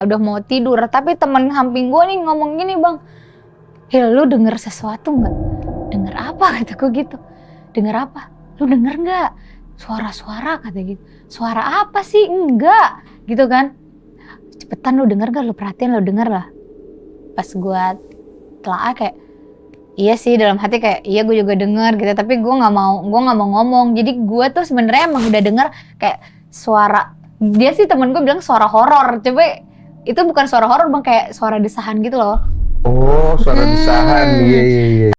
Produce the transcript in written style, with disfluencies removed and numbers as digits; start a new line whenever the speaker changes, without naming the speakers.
Udah mau tidur, tapi temen samping gue nih ngomong gini, Bang, "Hil, lu denger sesuatu nggak?" "Denger apa?" kataku gitu. "Denger apa?" "Lu denger nggak? Suara-suara," kata gitu. "Suara apa sih?" "Enggak," gitu kan. "Cepetan lu denger nggak? Lu perhatiin, lu denger lah." Pas gue telaah kayak, iya sih dalam hati kayak, iya gue juga denger gitu, tapi gue nggak mau ngomong. Jadi gue tuh sebenarnya emang udah denger kayak suara, dia sih temen gue bilang suara horor, coba itu bukan suara horor Bang, kayak suara desahan gitu loh.
Oh, suara desahan. Iya, iya, iya.